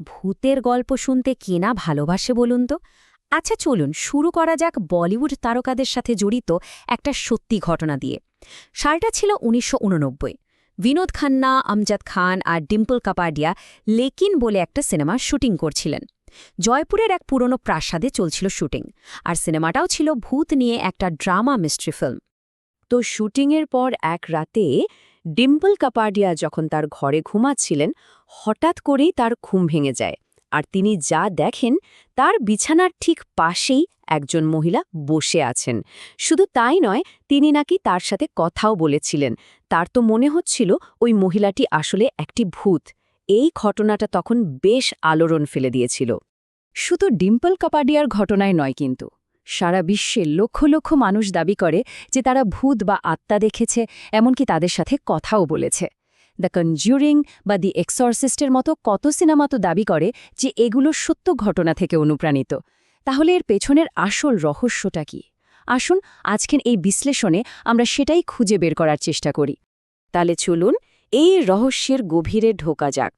ভূতের গল্প শুনতে কে না ভালোবাসে বলুন তো। আচ্ছা চলুন শুরু করা যাক বলিউড তারকাদের সাথে জড়িত একটা সত্যি ঘটনা দিয়ে। সালটা ছিল ১৯৮৯। বিনোদ খান্না, আমজাদ খান আর ডিম্পল কাপাডিয়া লেকিন বলে একটা সিনেমার শুটিং করছিলেন। জয়পুরের এক পুরনো প্রাসাদে চলছিল শুটিং, আর সিনেমাটাও ছিল ভূত নিয়ে একটা ড্রামা মিস্ট্রি ফিল্ম। তো শুটিংয়ের পর এক রাতে ডিম্পল কাপাডিয়া যখন তার ঘরে ঘুমাচ্ছিলেন, হঠাৎ করেই তার ঘুম ভেঙে যায়। আর তিনি যা দেখেন তার বিছানার ঠিক পাশেই একজন মহিলা বসে আছেন। শুধু তাই নয়, তিনি নাকি তার সাথে কথাও বলেছিলেন। তার তো মনে হচ্ছিল ওই মহিলাটি আসলে একটি ভূত। এই ঘটনাটা তখন বেশ আলোড়ন ফেলে দিয়েছিল। শুধু ডিম্পল কাপাডিয়ার ঘটনায় নয় কিন্তু, সারা বিশ্বে লক্ষ লক্ষ মানুষ দাবি করে যে তারা ভূত বা আত্মা দেখেছে, এমনকি তাদের সাথে কথাও বলেছে। দ্য কনজিউরিং বা দি এক্সরসিস্টের মতো কত সিনেমা তো দাবি করে যে এগুলো সত্য ঘটনা থেকে অনুপ্রাণিত। তাহলে এর পেছনের আসল রহস্যটা কি? আসুন আজকের এই বিশ্লেষণে আমরা সেটাই খুঁজে বের করার চেষ্টা করি। তাহলে চলুন এই রহস্যের গভীরে ঢোকা যাক।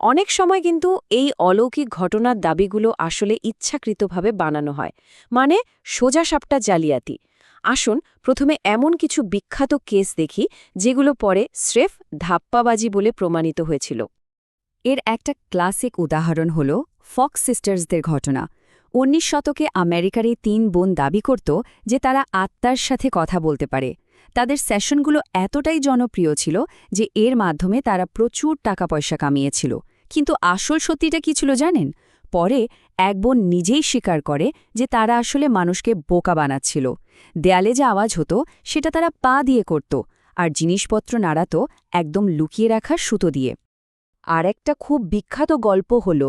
অনেক সময় কিন্তু এই অলৌকিক ঘটনার দাবিগুলো আসলে ইচ্ছাকৃতভাবে বানানো হয়, মানে সোজাসাপটা জালিয়াতি। আসুন প্রথমে এমন কিছু বিখ্যাত কেস দেখি যেগুলো পরে স্রেফ ধাপ্পাবাজি বলে প্রমাণিত হয়েছিল। এর একটা ক্লাসিক উদাহরণ হল ফক্স সিস্টার্সদের ঘটনা। ১৯ শতকে আমেরিকার এই ৩ বোন দাবি করত যে তারা আত্মার সাথে কথা বলতে পারে। তাদের সেশনগুলো এতটাই জনপ্রিয় ছিল যে এর মাধ্যমে তারা প্রচুর টাকা পয়সা কামিয়েছিল। কিন্তু আসল সত্যিটা কি ছিল জানেন? পরে এক বোন নিজেই স্বীকার করে যে তারা আসলে মানুষকে বোকা বানাচ্ছিল। দেয়ালে যে আওয়াজ হতো সেটা তারা পা দিয়ে করত, আর জিনিসপত্র নাড়াত একদম লুকিয়ে রাখা সুতো দিয়ে। আর একটা খুব বিখ্যাত গল্প হল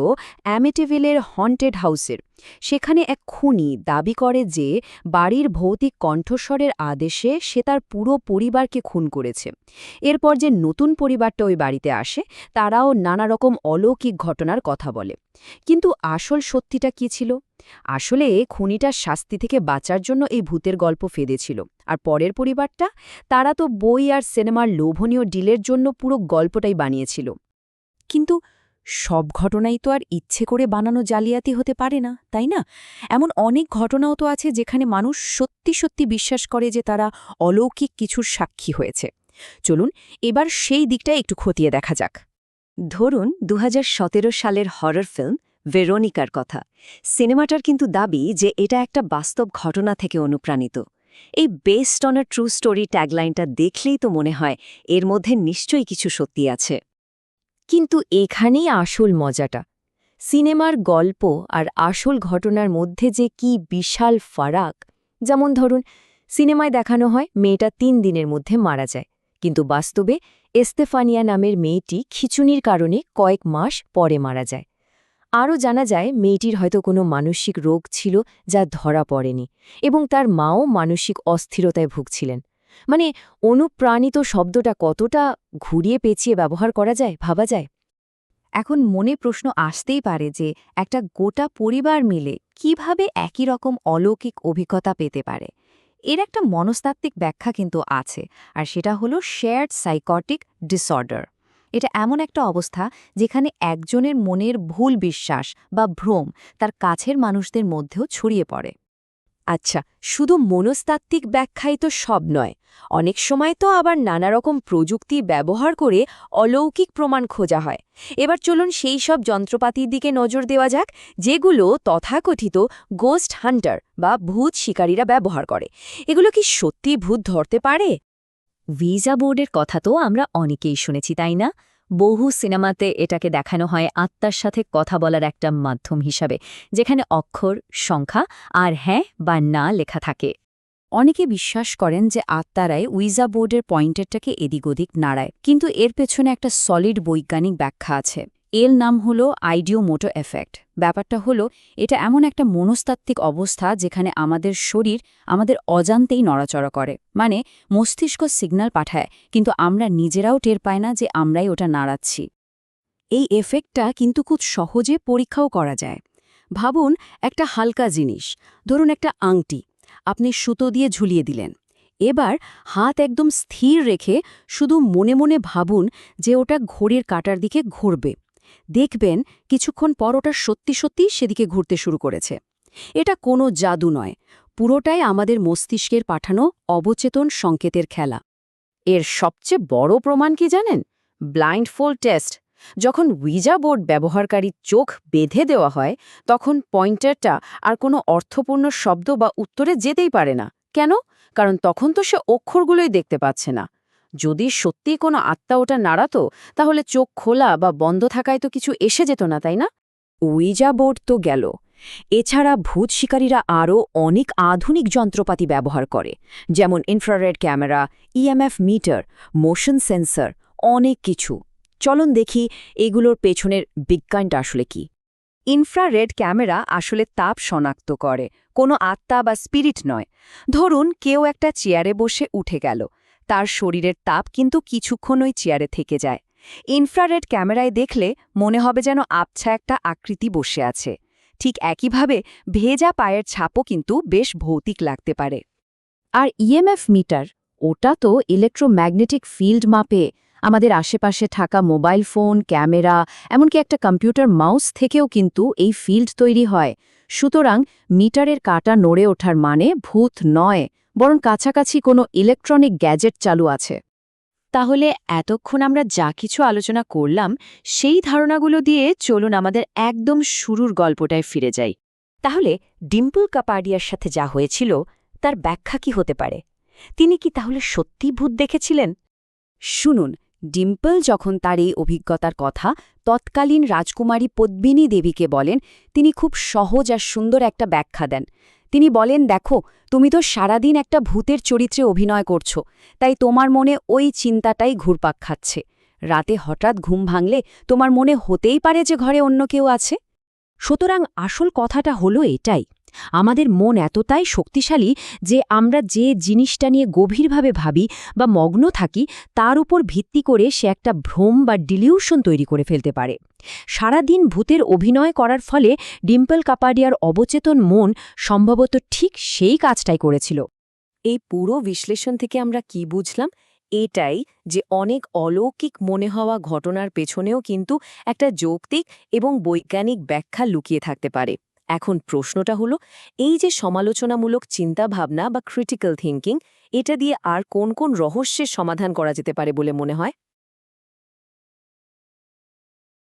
অ্যামিটিভিলের হন্টেড হাউসের। সেখানে এক খুনি দাবি করে যে বাড়ির ভৌতিক কণ্ঠস্বরের আদেশে সে তার পুরো পরিবারকে খুন করেছে। এরপর যে নতুন পরিবারটা ওই বাড়িতে আসে, তারাও নানা রকম অলৌকিক ঘটনার কথা বলে। কিন্তু আসল সত্যিটা কি ছিল? আসলে খুনিটার শাস্তি থেকে বাঁচার জন্য এই ভূতের গল্প ফেঁদেছিল। আর পরের পরিবারটা, তারা তো বই আর সিনেমার লোভনীয় ডিলের জন্য পুরো গল্পটাই বানিয়েছিল। কিন্তু সব ঘটনাই তো আর ইচ্ছে করে বানানো জালিয়াতি হতে পারে না, তাই না? এমন অনেক ঘটনাও তো আছে যেখানে মানুষ সত্যি সত্যি বিশ্বাস করে যে তারা অলৌকিক কিছুর সাক্ষী হয়েছে। চলুন এবার সেই দিকটা একটু খতিয়ে দেখা যাক। ধরুন ২০১৭ সালের হরর ফিল্ম ভেরোনিকার কথা। সিনেমাটার কিন্তু দাবি যে এটা একটা বাস্তব ঘটনা থেকে অনুপ্রাণিত। এই based on a true story ট্যাগলাইনটা দেখলেই তো মনে হয় এর মধ্যে নিশ্চয়ই কিছু সত্যি আছে। কিন্তু এখানেই আসল মজাটা। সিনেমার গল্প আর আসল ঘটনার মধ্যে যে কি বিশাল ফারাক। যেমন ধরুন, সিনেমায় দেখানো হয় মেয়েটা ৩ দিনের মধ্যে মারা যায়, কিন্তু বাস্তবে এস্তেফানিয়া নামের মেয়েটি খিঁচুনির কারণে কয়েক মাস পরে মারা যায়। আরও জানা যায় মেয়েটির হয়তো কোনো মানসিক রোগ ছিল যা ধরা পড়েনি, এবং তার মাও মানসিক অস্থিরতায় ভুগছিলেন। মানে অনুপ্রাণিত শব্দটা কতটা ঘুরিয়ে পেঁচিয়ে ব্যবহার করা যায়, ভাবা যায়। এখন মনে প্রশ্ন আসতেই পারে যে একটা গোটা পরিবার মিলে কিভাবে একই রকম অলৌকিক অভিজ্ঞতা পেতে পারে। এর একটা মনস্তাত্ত্বিক ব্যাখ্যা কিন্তু আছে, আর সেটা হলো শেয়ার্ড সাইকটিক ডিসঅর্ডার। এটা এমন একটা অবস্থা যেখানে একজনের মনের ভুল বিশ্বাস বা ভ্রম তার কাছের মানুষদের মধ্যেও ছড়িয়ে পড়ে। আচ্ছা, শুধু মনস্তাত্ত্বিক ব্যাখ্যাই তো সব নয়। অনেক সময় তো আবার নানা রকম প্রযুক্তি ব্যবহার করে অলৌকিক প্রমাণ খোঁজা হয়। এবার চলুন সেই সব যন্ত্রপাতির দিকে নজর দেওয়া যাক যেগুলো তথাকথিত গোস্ট হান্টার বা ভূত শিকারীরা ব্যবহার করে। এগুলো কি সত্যি ভূত ধরতে পারে? ভিজা বোর্ডের কথা তো আমরা অনেকেই শুনেছি, তাই না? বহু সিনেমাতে এটাকে দেখানো হয় আত্মার সাথে কথা বলার একটা মাধ্যম হিসাবে, যেখানে অক্ষর, সংখ্যা আর হ্যাঁ বা না লেখা থাকে। অনেকে বিশ্বাস করেন যে আত্মারাই উইজা বোর্ডের পয়েন্টারটাকে এদিক ওদিক নাড়ায়, কিন্তু এর পেছনে একটা সলিড বৈজ্ঞানিক ব্যাখ্যা আছে। এর নাম হলো আইডিওমোটো এফেক্ট। ব্যাপারটা হলো, এটা এমন একটা মনস্তাত্ত্বিক অবস্থা যেখানে আমাদের শরীর আমাদের অজান্তেই নড়াচড়া করে। মানে মস্তিষ্ক সিগন্যাল পাঠায়, কিন্তু আমরা নিজেরাও টের পাই না যে আমরাই ওটা নাড়াচ্ছি। এই এফেক্টটা কিন্তু খুব সহজে পরীক্ষাও করা যায়। ভাবুন একটা হালকা জিনিস, ধরুন একটা আংটি, আপনি সুতো দিয়ে ঝুলিয়ে দিলেন। এবার হাত একদম স্থির রেখে শুধু মনে মনে ভাবুন যে ওটা ঘড়ির কাঁটার দিকে ঘুরবে। দেখবেন কিছুক্ষণ পর ওটা সত্যি সত্যি সেদিকে ঘুরতে শুরু করেছে। এটা কোনো জাদু নয়, পুরোটাই আমাদের মস্তিষ্কের পাঠানো অবচেতন সংকেতের খেলা। এর সবচেয়ে বড় প্রমাণ কি জানেন? ব্লাইন্ডফোল্ড টেস্ট। যখন উইজা বোর্ড ব্যবহারকারীর চোখ বেঁধে দেওয়া হয়, তখন পয়েন্টারটা আর কোনো অর্থপূর্ণ শব্দ বা উত্তরে যেতেই পারে না। কেন? কারণ তখন তো সে অক্ষরগুলোই দেখতে পাচ্ছে না। যদি সত্যি কোনো আত্মা ওটা নাড়াতো, তাহলে চোখ খোলা বা বন্ধ থাকায় তো কিছু এসে যেত না, তাই না? উইজা বোর্ড তো গেল, এছাড়া ভূত শিকারীরা আরও অনেক আধুনিক যন্ত্রপাতি ব্যবহার করে, যেমন infrared camera, EMF meter, motion sensor, অনেক কিছু। চলুন দেখি এগুলোর পেছনের বিজ্ঞানটা আসলে কি। ইনফ্রারেড ক্যামেরা আসলে তাপ শনাক্ত করে, কোনো আত্মা বা স্পিরিট নয়। ধরুন কেউ একটা চেয়ারে বসে উঠে গেল, তার শরীরের তাপ কিন্তু কিছুক্ষণ ওই চেয়ারে থেকে যায়। ইনফ্রারেড ক্যামেরায় দেখলে মনে হবে যেন আবছা একটা আকৃতি বসে আছে। ঠিক একইভাবে ভেজা পায়ের ছাপও কিন্তু বেশ ভৌতিক লাগতে পারে। আর ইএমএফ মিটার, ওটা তো ইলেকট্রোম্যাগনেটিক ফিল্ড মাপে। আমাদের আশেপাশে থাকা মোবাইল ফোন, ক্যামেরা, এমনকি একটা কম্পিউটার মাউস থেকেও কিন্তু এই ফিল্ড তৈরি হয়। সুতরাং মিটারের কাঁটা নড়ে ওঠার মানে ভূত নয়, বরং কাছাকাছি কোনো ইলেকট্রনিক গ্যাজেট চালু আছে। তাহলে এতক্ষণ আমরা যা কিছু আলোচনা করলাম, সেই ধারণাগুলো দিয়ে চলুন আমাদের একদম শুরুর গল্পটায় ফিরে যাই। তাহলে ডিম্পল কাপাডিয়ার সাথে যা হয়েছিল তার ব্যাখ্যা কি হতে পারে? তিনি কি তাহলে সত্যি ভূত দেখেছিলেন? শুনুন, ডিম্পল যখন তার এই অভিজ্ঞতার কথা তৎকালীন রাজকুমারী পদ্মিনী দেবীকে বলেন, তিনি খুব সহজ আর সুন্দর একটা ব্যাখ্যা দেন। তিনি বলেন, দেখো, তুমি তো সারাদিন একটা ভূতের চরিত্রে অভিনয় করছো, তাই তোমার মনে ওই চিন্তাটাই ঘুরপাক খাচ্ছে। রাতে হঠাৎ ঘুম ভাঙলে তোমার মনে হতেই পারে যে ঘরে অন্য কেউ আছে। সুতরাং আসল কথাটা হলো এটাই, আমাদের মন এতটাই শক্তিশালী যে আমরা যে জিনিসটা নিয়ে গভীরভাবে ভাবি বা মগ্ন থাকি, তার উপর ভিত্তি করে সে একটা ভ্রম বা ডিলিউশন তৈরি করে ফেলতে পারে। সারাদিন ভূতের অভিনয় করার ফলে ডিম্পল কাপাডিয়ার অবচেতন মন সম্ভবত ঠিক সেই কাজটাই করেছিল। এই পুরো বিশ্লেষণ থেকে আমরা কি বুঝলাম? এটাই যে অনেক অলৌকিক মনে হওয়া ঘটনার পেছনেও কিন্তু একটা যৌক্তিক এবং বৈজ্ঞানিক ব্যাখ্যা লুকিয়ে থাকতে পারে। এখন প্রশ্নটা হলো, এই যে সমালোচনামূলক চিন্তাভাবনা বা ক্রিটিক্যাল থিঙ্কিং, এটা দিয়ে আর কোন কোন রহস্যের সমাধান করা যেতে পারে বলে মনে হয়?